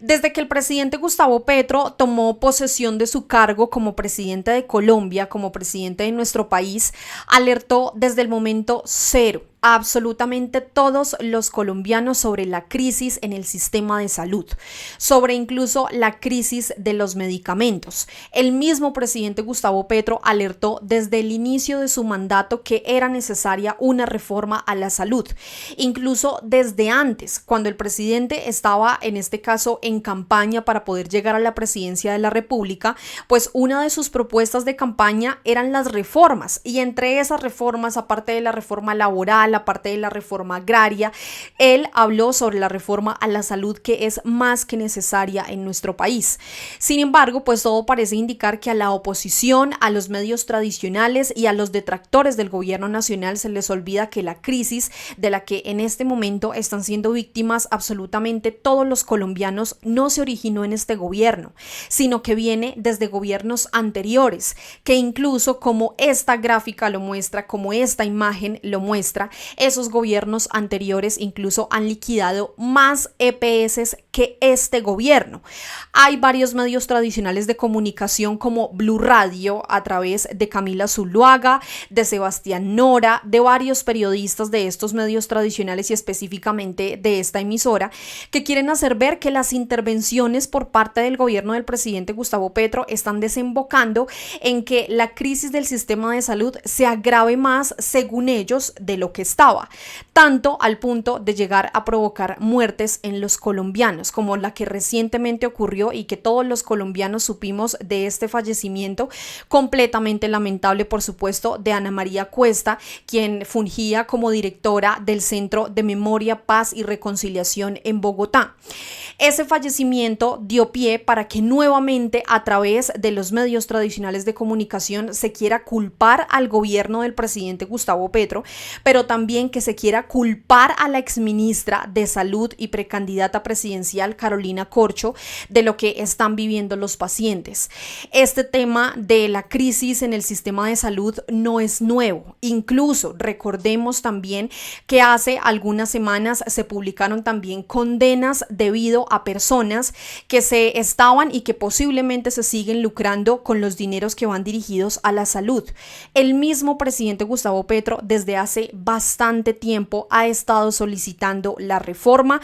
Desde que el presidente Gustavo Petro tomó posesión de su cargo como presidente de Colombia, como presidente de nuestro país, alertó desde el momento cero a absolutamente todos los colombianos sobre la crisis en el sistema de salud, sobre incluso la crisis de los medicamentos. El mismo presidente Gustavo Petro alertó desde el inicio de su mandato que era necesaria una reforma a la salud, incluso desde antes, cuando el presidente estaba en este caso en campaña para poder llegar a la presidencia de la República, pues una de sus propuestas de campaña eran las reformas, y entre esas reformas, aparte de la reforma laboral, aparte de la reforma agraria, él habló sobre la reforma a la salud, que es más que necesaria en nuestro país. Sin embargo, pues todo parece indicar que a la oposición, a los medios tradicionales y a los detractores del gobierno nacional se les olvida que la crisis de la que en este momento están siendo víctimas absolutamente todos los colombianos no se originó en este gobierno, sino que viene desde gobiernos anteriores, que incluso, como esta gráfica lo muestra, como esta imagen lo muestra, esos gobiernos anteriores incluso han liquidado más EPS que este gobierno. Hay varios medios tradicionales de comunicación como Blue Radio, a través de Camila Zuluaga, de Sebastián Nora, de varios periodistas de estos medios tradicionales y específicamente de esta emisora, que quieren hacer ver que las intervenciones por parte del gobierno del presidente Gustavo Petro están desembocando en que la crisis del sistema de salud se agrave más, según ellos, de lo que estaba, tanto al punto de llegar a provocar muertes en los colombianos, como la que recientemente ocurrió y que todos los colombianos supimos de este fallecimiento completamente lamentable, por supuesto, de Ana María Cuesta, quien fungía como directora del Centro de Memoria, Paz y Reconciliación en Bogotá. Ese fallecimiento dio pie para que nuevamente, a través de los medios tradicionales de comunicación, se quiera culpar al gobierno del presidente Gustavo Petro, pero también que se quiera culpar a la exministra de Salud y precandidata presidencial Carolina Corcho de lo que están viviendo los pacientes. Este tema de la crisis en el sistema de salud no es nuevo. Incluso recordemos también que hace algunas semanas se publicaron también condenas debido a personas que se estaban y que posiblemente se siguen lucrando con los dineros que van dirigidos a la salud. El mismo presidente Gustavo Petro desde hace bastante tiempo ha estado solicitando la reforma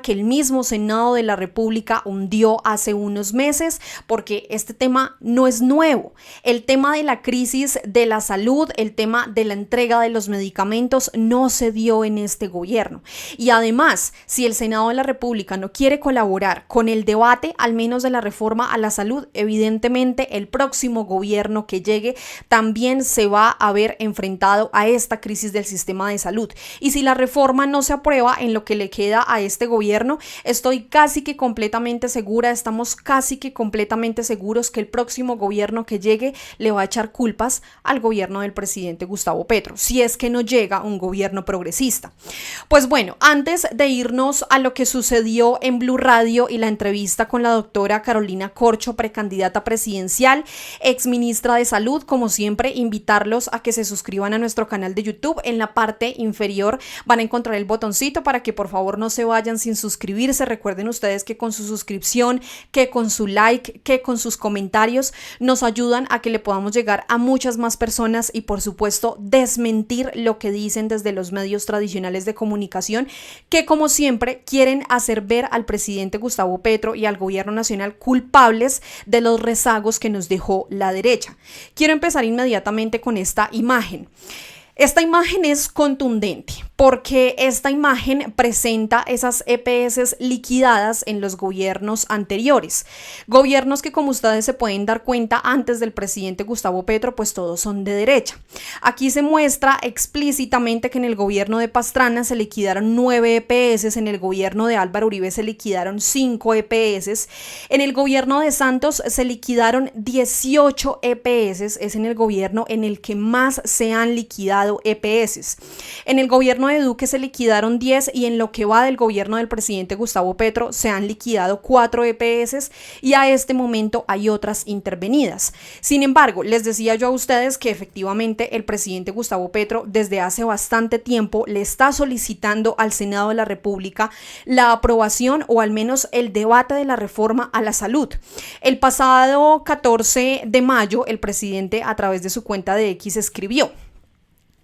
que el mismo Senado de la República hundió hace unos meses, porque este tema no es nuevo. El tema de la crisis de la salud, el tema de la entrega de los medicamentos no se dio en este gobierno. Y además, si el Senado de la República no quiere colaborar con el debate, al menos de la reforma a la salud, evidentemente el próximo gobierno que llegue también se va a ver enfrentado a esta crisis del sistema de salud. Y si la reforma no se aprueba en lo que le queda a este gobierno, estoy casi que completamente segura, estamos casi que completamente seguros que el próximo gobierno que llegue le va a echar culpas al gobierno del presidente Gustavo Petro, si es que no llega un gobierno progresista. Pues bueno, antes de irnos a lo que sucedió en Blue Radio y la entrevista con la doctora Carolina Corcho, precandidata presidencial, exministra de Salud, como siempre, invitarlos a que se suscriban a nuestro canal de YouTube. En la parte inferior van a encontrar el botoncito para que por favor no se vayan sin suscribirse. Recuerden ustedes que con su suscripción, que con su like, que con sus comentarios nos ayudan a que le podamos llegar a muchas más personas y, por supuesto, desmentir lo que dicen desde los medios tradicionales de comunicación, que como siempre quieren hacer ver al presidente Gustavo Petro y al gobierno nacional culpables de los rezagos que nos dejó la derecha. Quiero empezar inmediatamente con esta imagen. Esta imagen es contundente porque esta imagen presenta esas EPS liquidadas en los gobiernos anteriores. Gobiernos que, como ustedes se pueden dar cuenta, antes del presidente Gustavo Petro, pues todos son de derecha. Aquí se muestra explícitamente que en el gobierno de Pastrana se liquidaron 9 EPS, en el gobierno de Álvaro Uribe se liquidaron 5 EPS, en el gobierno de Santos se liquidaron 18 EPS, es en el gobierno en el que más se han liquidado liquidado EPS. En el gobierno de Duque se liquidaron 10 y en lo que va del gobierno del presidente Gustavo Petro se han liquidado 4 EPS y a este momento hay otras intervenidas. Sin embargo, les decía yo a ustedes que efectivamente el presidente Gustavo Petro desde hace bastante tiempo le está solicitando al Senado de la República la aprobación o al menos el debate de la reforma a la salud. El pasado 14 de mayo, el presidente a través de su cuenta de X escribió: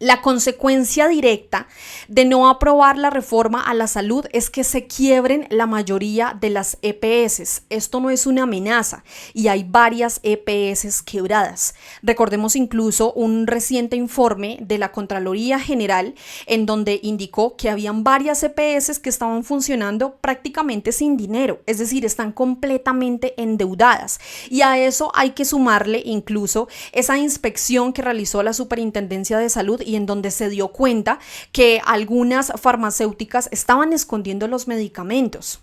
la consecuencia directa de no aprobar la reforma a la salud es que se quiebren la mayoría de las EPS. Esto no es una amenaza y hay varias EPS quebradas. Recordemos incluso un reciente informe de la Contraloría General en donde indicó que habían varias EPS que estaban funcionando prácticamente sin dinero, es decir, están completamente endeudadas. Y a eso hay que sumarle incluso esa inspección que realizó la Superintendencia de Salud y en donde se dio cuenta que algunas farmacéuticas estaban escondiendo los medicamentos.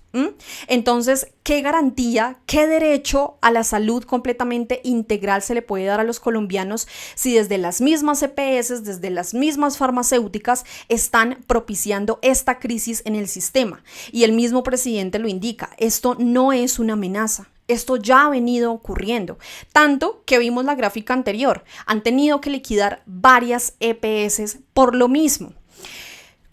Entonces, ¿qué garantía, qué derecho a la salud completamente integral se le puede dar a los colombianos si desde las mismas EPS, desde las mismas farmacéuticas están propiciando esta crisis en el sistema? Y el mismo presidente lo indica, esto no es una amenaza. Esto ya ha venido ocurriendo, tanto que vimos la gráfica anterior, han tenido que liquidar varias EPS por lo mismo.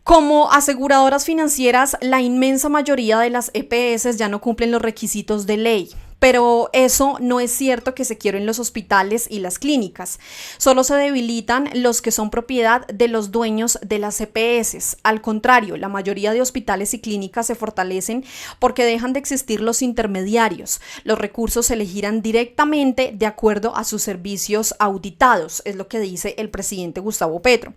Como aseguradoras financieras, la inmensa mayoría de las EPS ya no cumplen los requisitos de ley. Pero eso no es cierto que se quiebren los hospitales y las clínicas. Solo se debilitan los que son propiedad de los dueños de las EPS. Al contrario, la mayoría de hospitales y clínicas se fortalecen porque dejan de existir los intermediarios. Los recursos se le giran directamente de acuerdo a sus servicios auditados, es lo que dice el presidente Gustavo Petro.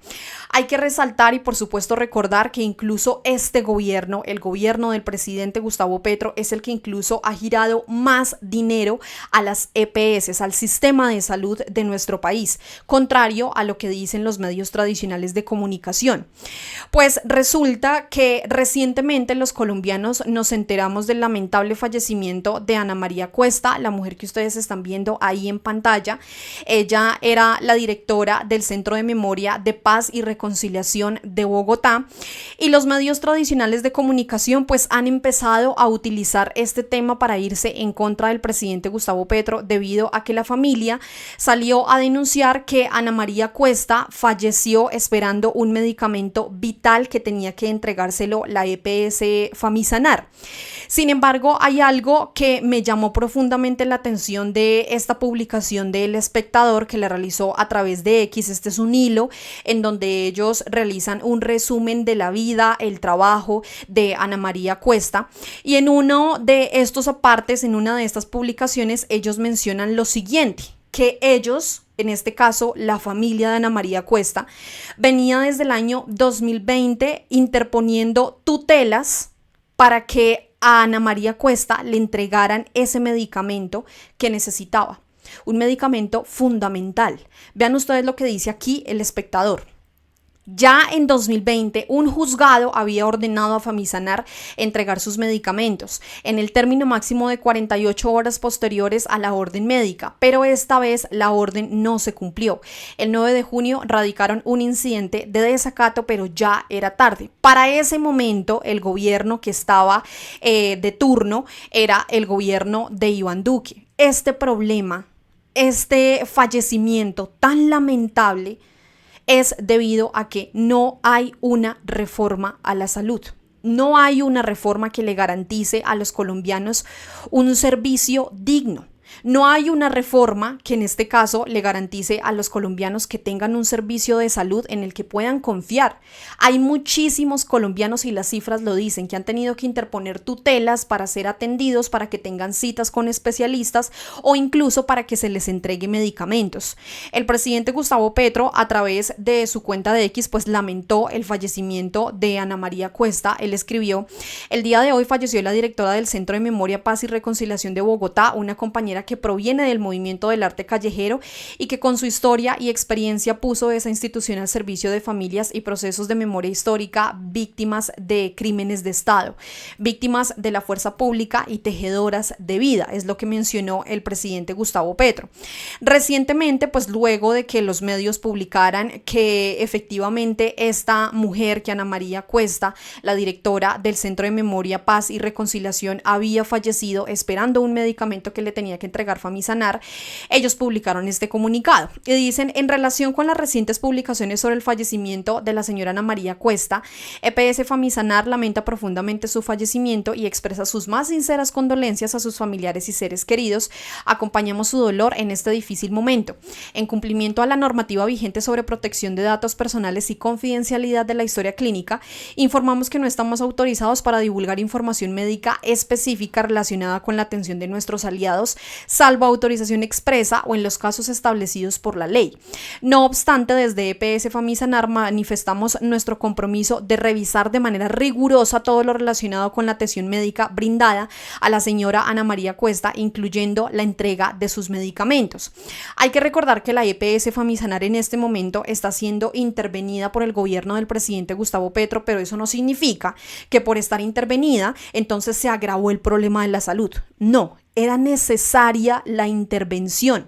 Hay que resaltar y por supuesto recordar que incluso este gobierno, el gobierno del presidente Gustavo Petro, es el que incluso ha girado más dinero a las EPS, al sistema de salud de nuestro país, contrario a lo que dicen los medios tradicionales de comunicación. Pues resulta que recientemente los colombianos nos enteramos del lamentable fallecimiento de Ana María Cuesta, la mujer que ustedes están viendo ahí en pantalla. Ella era la directora del Centro de Memoria de Paz y Reconciliación de Bogotá y los medios tradicionales de comunicación pues han empezado a utilizar este tema para irse en contra del presidente Gustavo Petro debido a que la familia salió a denunciar que Ana María Cuesta falleció esperando un medicamento vital que tenía que entregárselo la EPS Famisanar. Sin embargo, hay algo que me llamó profundamente la atención de esta publicación del Espectador que le realizó a través de X. Este es un hilo en donde ellos realizan un resumen de la vida, el trabajo de Ana María Cuesta y en uno de estos apartes, en una de estas publicaciones, ellos mencionan lo siguiente, que ellos, en este caso la familia de Ana María Cuesta, venía desde el año 2020 interponiendo tutelas para que a Ana María Cuesta le entregaran ese medicamento que necesitaba, un medicamento fundamental. Vean ustedes lo que dice aquí el Espectador. Ya en 2020, un juzgado había ordenado a Famisanar entregar sus medicamentos en el término máximo de 48 horas posteriores a la orden médica, pero esta vez la orden no se cumplió. El 9 de junio radicaron un incidente de desacato, pero ya era tarde. Para ese momento, el gobierno que estaba de turno era el gobierno de Iván Duque. Este problema, este fallecimiento tan lamentable, es debido a que no hay una reforma a la salud. No hay una reforma que le garantice a los colombianos un servicio digno. No hay una reforma que en este caso le garantice a los colombianos que tengan un servicio de salud en el que puedan confiar. Hay muchísimos colombianos, y las cifras lo dicen, que han tenido que interponer tutelas para ser atendidos, para que tengan citas con especialistas o incluso para que se les entregue medicamentos. El presidente Gustavo Petro, a través de su cuenta de X, pues lamentó el fallecimiento de Ana María Cuesta. Él escribió: el día de hoy falleció la directora del Centro de Memoria, Paz y Reconciliación de Bogotá, una compañera compañera que proviene del movimiento del arte callejero y que con su historia y experiencia puso esa institución al servicio de familias y procesos de memoria histórica, víctimas de crímenes de Estado, víctimas de la fuerza pública y tejedoras de vida, es lo que mencionó el presidente Gustavo Petro. Recientemente, pues luego de que los medios publicaran que efectivamente esta mujer, que Ana María Cuesta, la directora del Centro de Memoria, Paz y Reconciliación, había fallecido esperando un medicamento que le tenía que entregar Famisanar, ellos publicaron este comunicado y dicen: en relación con las recientes publicaciones sobre el fallecimiento de la señora Ana María Cuesta, EPS Famisanar lamenta profundamente su fallecimiento y expresa sus más sinceras condolencias a sus familiares y seres queridos. Acompañamos su dolor en este difícil momento. En cumplimiento a la normativa vigente sobre protección de datos personales y confidencialidad de la historia clínica, informamos que no estamos autorizados para divulgar información médica específica relacionada con la atención de nuestros aliados, salvo autorización expresa o en los casos establecidos por la ley. No obstante, desde EPS Famisanar manifestamos nuestro compromiso de revisar de manera rigurosa todo lo relacionado con la atención médica brindada a la señora Ana María Cuesta, incluyendo la entrega de sus medicamentos. Hay que recordar que la EPS Famisanar en este momento está siendo intervenida por el gobierno del presidente Gustavo Petro, pero eso no significa que por estar intervenida entonces se agravó el problema de la salud. No, era necesaria la intervención.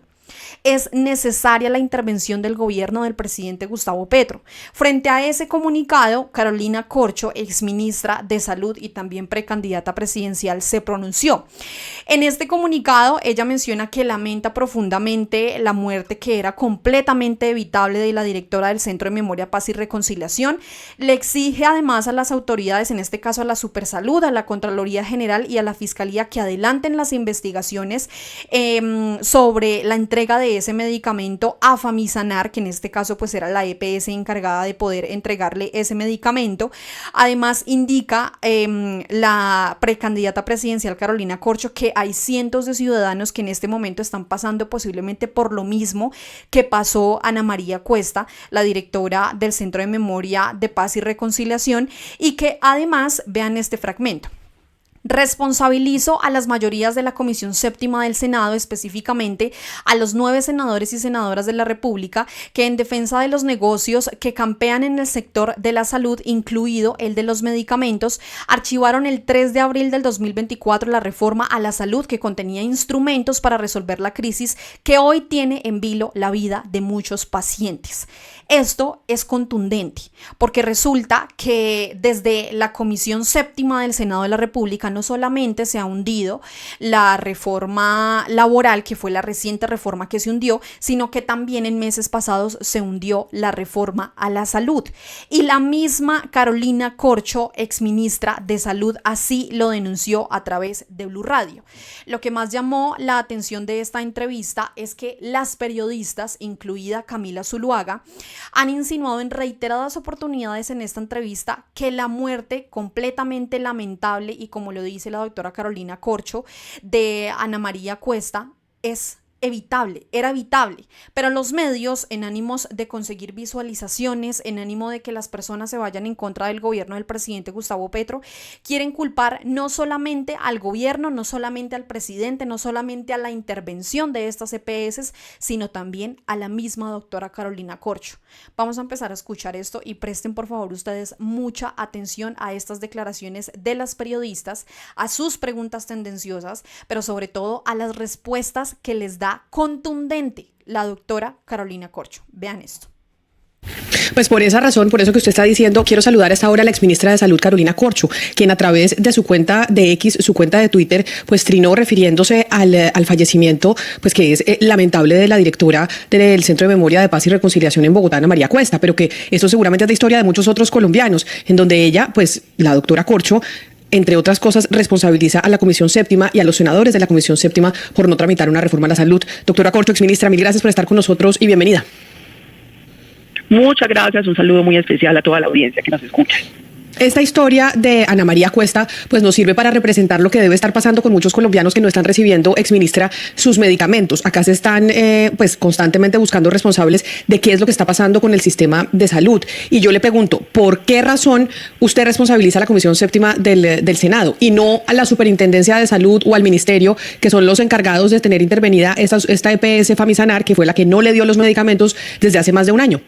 Es necesaria la intervención del gobierno del presidente Gustavo Petro. Frente a ese comunicado, Carolina Corcho, exministra de Salud y también precandidata presidencial, se pronunció. En este comunicado, ella menciona que lamenta profundamente la muerte que era completamente evitable de la directora del Centro de Memoria, Paz y Reconciliación. Le exige además a las autoridades, en este caso a la Supersalud, a la Contraloría General y a la Fiscalía, que adelanten las investigaciones sobre la entrega de ese medicamento a Famisanar, que en este caso pues era la EPS encargada de poder entregarle ese medicamento. Además indica la precandidata presidencial Carolina Corcho que hay cientos de ciudadanos que en este momento están pasando posiblemente por lo mismo que pasó Ana María Cuesta, la directora del Centro de Memoria de Paz y Reconciliación, y que además vean este fragmento. Responsabilizo a las mayorías de la Comisión Séptima del Senado, específicamente a los 9 senadores y senadoras de la República, que en defensa de los negocios que campean en el sector de la salud, incluido el de los medicamentos, archivaron el 3 de abril del 2024 la reforma a la salud que contenía instrumentos para resolver la crisis que hoy tiene en vilo la vida de muchos pacientes. Esto es contundente porque resulta que desde la Comisión Séptima del Senado de la República no solamente se ha hundido la reforma laboral, que fue la reciente reforma que se hundió, sino que también en meses pasados se hundió la reforma a la salud. Y la misma Carolina Corcho, exministra de Salud, así lo denunció a través de Blue Radio. Lo que más llamó la atención de esta entrevista es que las periodistas, incluida Camila Zuluaga, han insinuado en reiteradas oportunidades en esta entrevista que la muerte completamente lamentable, y como lo dice la doctora Carolina Corcho, de Ana María Cuesta es evitable, era evitable, pero los medios, en ánimos de conseguir visualizaciones, en ánimo de que las personas se vayan en contra del gobierno del presidente Gustavo Petro, quieren culpar no solamente al gobierno, no solamente al presidente, no solamente a la intervención de estas EPS, sino también a la misma doctora Carolina Corcho. Vamos a empezar a escuchar esto y presten por favor ustedes mucha atención a estas declaraciones de las periodistas, a sus preguntas tendenciosas, pero sobre todo a las respuestas que les da contundente la doctora Carolina Corcho. Vean esto. Pues por esa razón, por eso que usted está diciendo, quiero saludar a esta hora a la exministra de Salud, Carolina Corcho, quien a través de su cuenta de X, su cuenta de Twitter, pues trinó refiriéndose al fallecimiento, pues que es lamentable, de la directora del Centro de Memoria de Paz y Reconciliación en Bogotá, Ana María Cuesta, pero que esto seguramente es la historia de muchos otros colombianos, en donde ella, pues la doctora Corcho, entre otras cosas, responsabiliza a la Comisión Séptima y a los senadores de la Comisión Séptima por no tramitar una reforma a la salud. Doctora Corcho, exministra, mil gracias por estar con nosotros y bienvenida. Muchas gracias, un saludo muy especial a toda la audiencia que nos escucha. Esta historia de Ana María Cuesta pues nos sirve para representar lo que debe estar pasando con muchos colombianos que no están recibiendo, exministra, sus medicamentos. Acá se están pues constantemente buscando responsables de qué es lo que está pasando con el sistema de salud. Y yo le pregunto, ¿por qué razón usted responsabiliza a la Comisión Séptima del Senado y no a la Superintendencia de Salud o al Ministerio, que son los encargados de tener intervenida esta EPS Famisanar, que fue la que no le dio los medicamentos desde hace más de un año?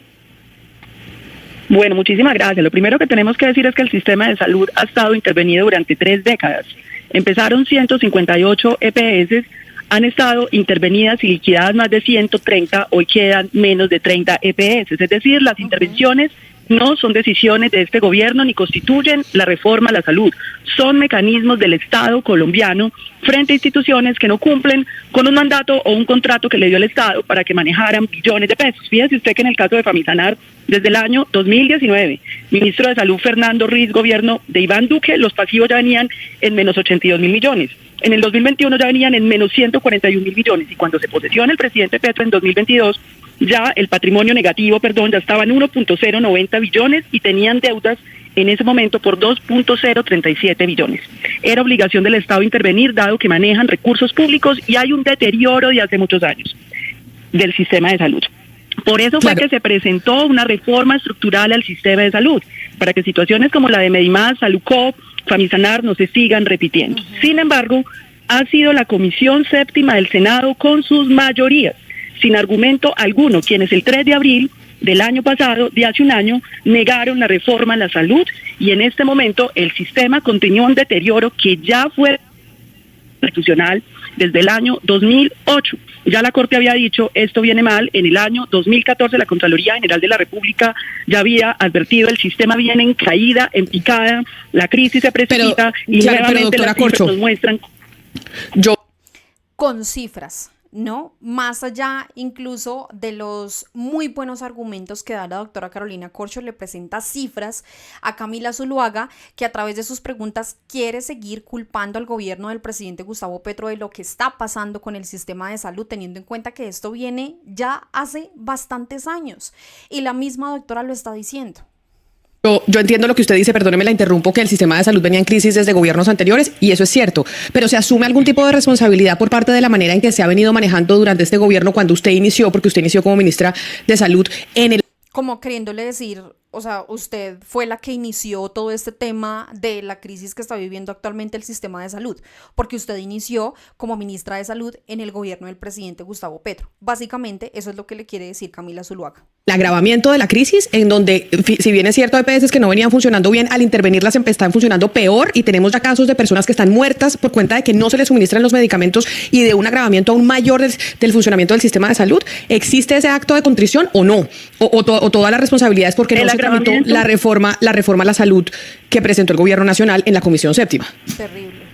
Bueno, muchísimas gracias. Lo primero que tenemos que decir es que el sistema de salud ha estado intervenido durante 3 décadas. Empezaron 158 EPS, han estado intervenidas y liquidadas más de 130, hoy quedan menos de 30 EPS. Es decir, las intervenciones no son decisiones de este gobierno ni constituyen la reforma a la salud. Son mecanismos del Estado colombiano frente a instituciones que no cumplen con un mandato o un contrato que le dio el Estado para que manejaran billones de pesos. Fíjese usted que en el caso de Famisanar, desde el año 2019, ministro de Salud Fernando Ruiz, gobierno de Iván Duque, los pasivos ya venían en menos 82 mil millones. En el 2021 ya venían en menos 141 mil millones y cuando se posesiona el presidente Petro en 2022, ya el patrimonio negativo, ya estaba en 1.090 billones y tenían deudas en ese momento por 2.037 billones. Era obligación del Estado intervenir, dado que manejan recursos públicos y hay un deterioro de hace muchos años del sistema de salud. Por eso fue que se presentó una reforma estructural al sistema de salud, para que situaciones como la de Medimás, Salucop, Famisanar no se sigan repitiendo. Sin embargo, ha sido la Comisión Séptima del Senado con sus mayorías, sin argumento alguno, quienes el 3 de abril del año pasado, de hace un año, negaron la reforma a la salud y en este momento el sistema continúa un deterioro que ya fue constitucional desde el año 2008. Ya la Corte había dicho, esto viene mal. En el año 2014 la Contraloría General de la República ya había advertido, el sistema viene en caída, en picada, la crisis se precipita y nuevamente las cifras nos muestran. Con cifras, ¿no? Más allá incluso de los muy buenos argumentos que da la doctora Carolina Corcho, le presenta cifras a Camila Zuluaga, que a través de sus preguntas quiere seguir culpando al gobierno del presidente Gustavo Petro de lo que está pasando con el sistema de salud, teniendo en cuenta que esto viene ya hace bastantes años. Y la misma doctora lo está diciendo. Yo entiendo lo que usted dice, perdóneme la interrumpo, que el sistema de salud venía en crisis desde gobiernos anteriores y eso es cierto, pero ¿se asume algún tipo de responsabilidad por parte de la manera en que se ha venido manejando durante este gobierno cuando usted inició, porque usted inició como ministra de Salud en el... Como queriéndole decir, o sea, usted fue la que inició todo este tema de la crisis que está viviendo actualmente el sistema de salud, porque usted inició como ministra de Salud en el gobierno del presidente Gustavo Petro. Básicamente, eso es lo que le quiere decir Camila Zuluaga. El agravamiento de la crisis, en donde, si bien es cierto, EPS que no venían funcionando bien, al intervenirlas están funcionando peor y tenemos ya casos de personas que están muertas por cuenta de que no se les suministran los medicamentos y de un agravamiento aún mayor del funcionamiento del sistema de salud. ¿Existe ese acto de contrición o no? ¿O toda la responsabilidad es porque no se tramitó la reforma a la salud que presentó el gobierno nacional en la Comisión Séptima? Terrible.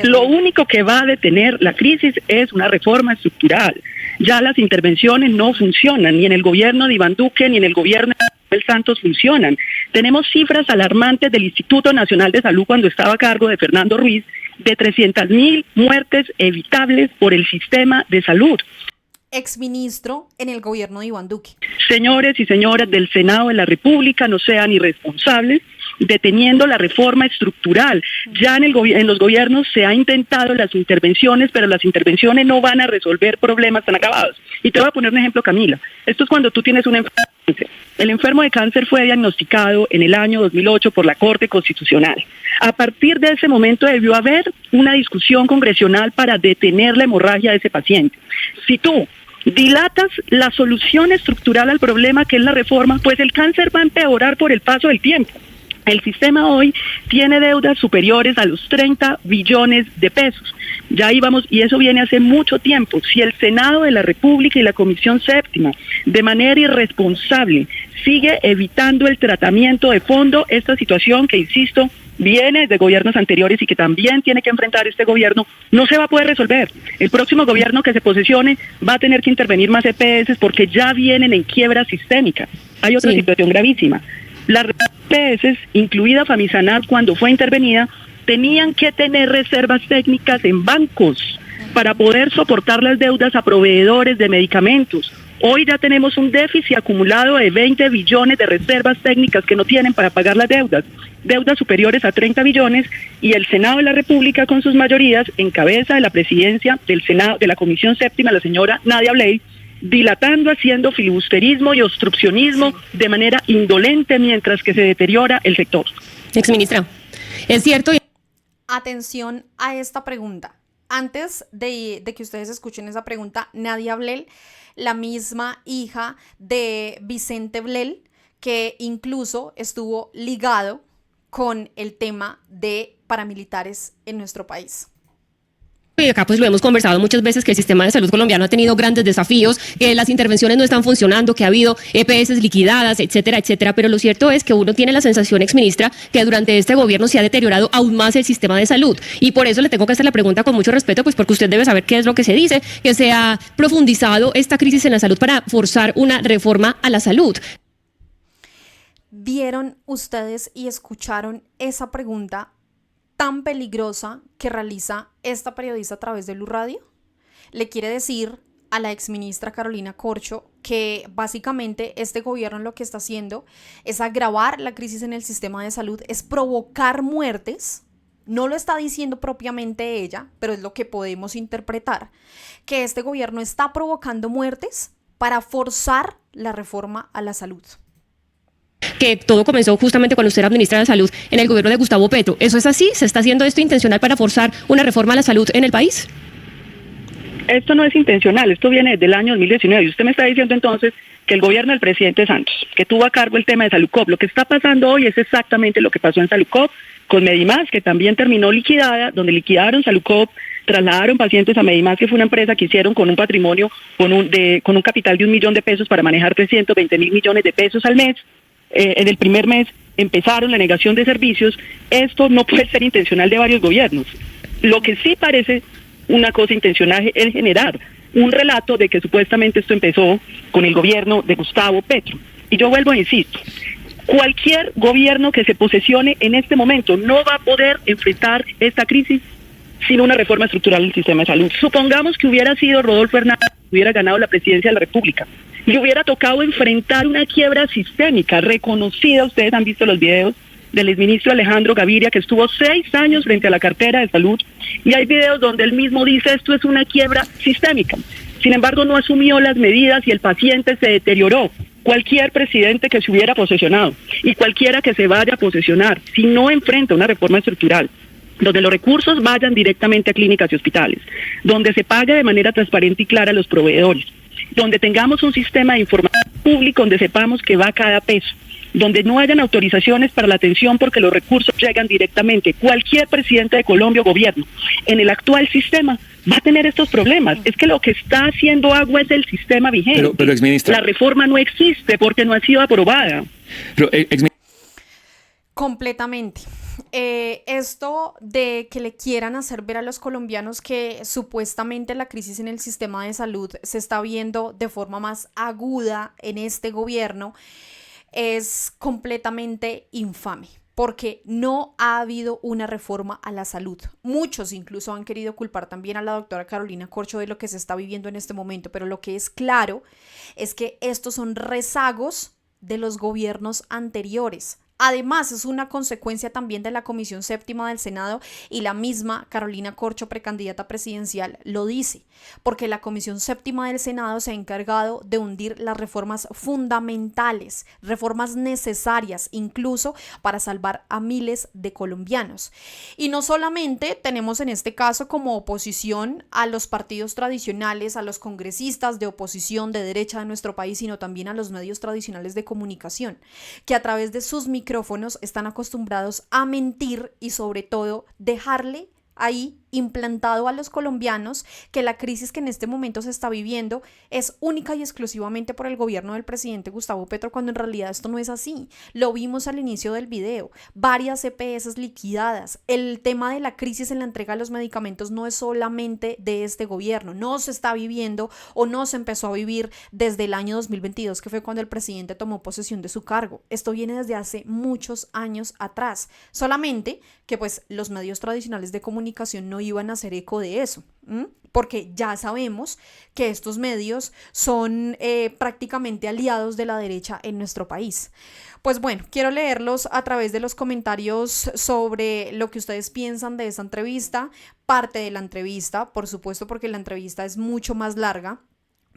Lo único que va a detener la crisis es una reforma estructural. Ya las intervenciones no funcionan, ni en el gobierno de Iván Duque, ni en el gobierno de Manuel Santos funcionan. Tenemos cifras alarmantes del Instituto Nacional de Salud cuando estaba a cargo de Fernando Ruiz, de 300.000 muertes evitables por el sistema de salud. Exministro en el gobierno de Iván Duque. Señores y señoras del Senado de la República, no sean irresponsables deteniendo la reforma estructural. Ya en los gobiernos se ha intentado las intervenciones, pero las intervenciones no van a resolver problemas tan agravados. Y te voy a poner un ejemplo, Camila. Esto es cuando tú tienes un enfermo de cáncer. El enfermo de cáncer fue diagnosticado en el año 2008 por la Corte Constitucional. A partir de ese momento debió haber una discusión congresional para detener la hemorragia de ese paciente. Si tú dilatas la solución estructural al problema que es la reforma, pues el cáncer va a empeorar por el paso del tiempo. El sistema hoy tiene deudas superiores a los 30 billones de pesos. Ya íbamos, y eso viene hace mucho tiempo. Si el Senado de la República y la Comisión Séptima, de manera irresponsable, sigue evitando el tratamiento de fondo, esta situación que, insisto, viene de gobiernos anteriores y que también tiene que enfrentar este gobierno, no se va a poder resolver. El próximo gobierno que se posesione va a tener que intervenir más EPS porque ya vienen en quiebra sistémica. Hay otra situación gravísima. Las EPS, incluida Famisanar, cuando fue intervenida, tenían que tener reservas técnicas en bancos para poder soportar las deudas a proveedores de medicamentos. Hoy ya tenemos un déficit acumulado de 20 billones de reservas técnicas que no tienen para pagar las deudas superiores a 30 billones, y el Senado de la República con sus mayorías, en cabeza de la presidencia del Senado, de la Comisión Séptima, la señora Nadia Bley, dilatando, haciendo filibusterismo y obstruccionismo de manera indolente mientras que se deteriora el sector. Exministra, es cierto. Atención a esta pregunta. Antes de que ustedes escuchen esa pregunta, Nadia Blel, la misma hija de Vicente Blel, que incluso estuvo ligado con el tema de paramilitares en nuestro país. Y acá pues lo hemos conversado muchas veces, que el sistema de salud colombiano ha tenido grandes desafíos, que las intervenciones no están funcionando, que ha habido EPS liquidadas, etcétera, etcétera, pero lo cierto es que uno tiene la sensación, exministra, que durante este gobierno se ha deteriorado aún más el sistema de salud, y por eso le tengo que hacer la pregunta con mucho respeto, pues porque usted debe saber qué es lo que se dice, que se ha profundizado esta crisis en la salud para forzar una reforma a la salud. ¿Vieron ustedes y escucharon esa pregunta tan peligrosa que realiza esta periodista a través de Blue Radio? Le quiere decir a la exministra Carolina Corcho que básicamente este gobierno lo que está haciendo es agravar la crisis en el sistema de salud, es provocar muertes. No lo está diciendo propiamente ella, pero es lo que podemos interpretar, que este gobierno está provocando muertes para forzar la reforma a la salud. Que todo comenzó justamente cuando usted era ministra de Salud en el gobierno de Gustavo Petro. ¿Eso es así? ¿Se está haciendo esto intencional para forzar una reforma a la salud en el país? Esto no es intencional, esto viene desde el año 2019. Y usted me está diciendo entonces que el gobierno del presidente Santos, que tuvo a cargo el tema de Saludcop, lo que está pasando hoy es exactamente lo que pasó en Saludcop con Medimás, que también terminó liquidada, donde liquidaron Saludcop, trasladaron pacientes a Medimás, que fue una empresa que hicieron con un patrimonio, con un capital de $1 millón para manejar 320.000 millones de pesos al mes. En el primer mes empezaron la negación de servicios. Esto no puede ser intencional de varios gobiernos. Lo que sí parece una cosa intencional es generar un relato de que supuestamente esto empezó con el gobierno de Gustavo Petro. Y yo vuelvo e insisto, cualquier gobierno que se posesione en este momento no va a poder enfrentar esta crisis sin una reforma estructural del sistema de salud. Supongamos que hubiera sido Rodolfo Hernández, hubiera ganado la presidencia de la República, le hubiera tocado enfrentar una quiebra sistémica reconocida. Ustedes han visto los videos del exministro Alejandro Gaviria, que estuvo 6 años frente a la cartera de salud, y hay videos donde él mismo dice esto es una quiebra sistémica. Sin embargo, no asumió las medidas y el paciente se deterioró. Cualquier presidente que se hubiera posesionado y cualquiera que se vaya a posesionar, si no enfrenta una reforma estructural, donde los recursos vayan directamente a clínicas y hospitales, donde se pague de manera transparente y clara a los proveedores, donde tengamos un sistema de información público donde sepamos que va cada peso, donde no hayan autorizaciones para la atención porque los recursos llegan directamente. Cualquier presidente de Colombia o gobierno en el actual sistema va a tener estos problemas. Es que lo que está haciendo agua es el sistema vigente. Pero exministra, la reforma no existe porque no ha sido aprobada. Completamente. Esto de que le quieran hacer ver a los colombianos que supuestamente la crisis en el sistema de salud se está viendo de forma más aguda en este gobierno es completamente infame, porque no ha habido una reforma a la salud. Muchos incluso han querido culpar también a la doctora Carolina Corcho de lo que se está viviendo en este momento, pero lo que es claro es que estos son rezagos de los gobiernos anteriores. Además, es una consecuencia también de la Comisión Séptima del Senado, y la misma Carolina Corcho, precandidata presidencial, lo dice, porque la Comisión Séptima del Senado se ha encargado de hundir las reformas fundamentales, reformas necesarias incluso para salvar a miles de colombianos. Y no solamente tenemos en este caso como oposición a los partidos tradicionales, a los congresistas de oposición de derecha de nuestro país, sino también a los medios tradicionales de comunicación, que a través de sus micrófonos están acostumbrados a mentir y sobre todo dejarle ahí implantado a los colombianos que la crisis que en este momento se está viviendo es única y exclusivamente por el gobierno del presidente Gustavo Petro, cuando en realidad esto no es así. Lo vimos al inicio del video, varias EPS liquidadas. El tema de la crisis en la entrega de los medicamentos no es solamente de este gobierno, no se está viviendo o no se empezó a vivir desde el año 2022, que fue cuando el presidente tomó posesión de su cargo. Esto viene desde hace muchos años atrás, solamente que pues los medios tradicionales de comunicación no iban a hacer eco de eso. porque ya sabemos que estos medios son prácticamente aliados de la derecha en nuestro país. Pues bueno, quiero leerlos a través de los comentarios sobre lo que ustedes piensan de esta entrevista, parte de la entrevista, por supuesto, porque la entrevista es mucho más larga.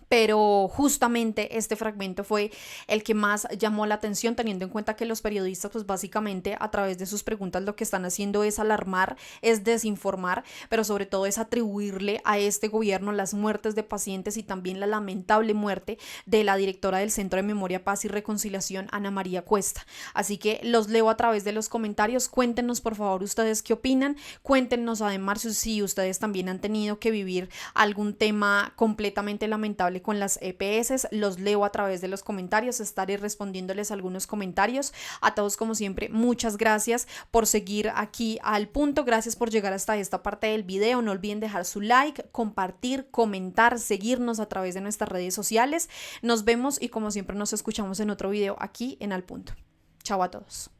Pero justamente este fragmento fue el que más llamó la atención, teniendo en cuenta que los periodistas pues básicamente a través de sus preguntas lo que están haciendo es alarmar, es desinformar, pero sobre todo es atribuirle a este gobierno las muertes de pacientes y también la lamentable muerte de la directora del Centro de Memoria, Paz y Reconciliación, Ana María Cuesta. Así que los leo a través de los comentarios. Cuéntenos por favor ustedes qué opinan, cuéntenos además si ustedes también han tenido que vivir algún tema completamente lamentable con las EPS. Los leo a través de los comentarios, estaré respondiéndoles algunos comentarios. A todos como siempre, muchas gracias por seguir aquí al punto, gracias por llegar hasta esta parte del video. No olviden dejar su like, compartir, comentar, seguirnos a través de nuestras redes sociales. Nos vemos y como siempre nos escuchamos en otro video aquí en Al Punto. Chao a todos.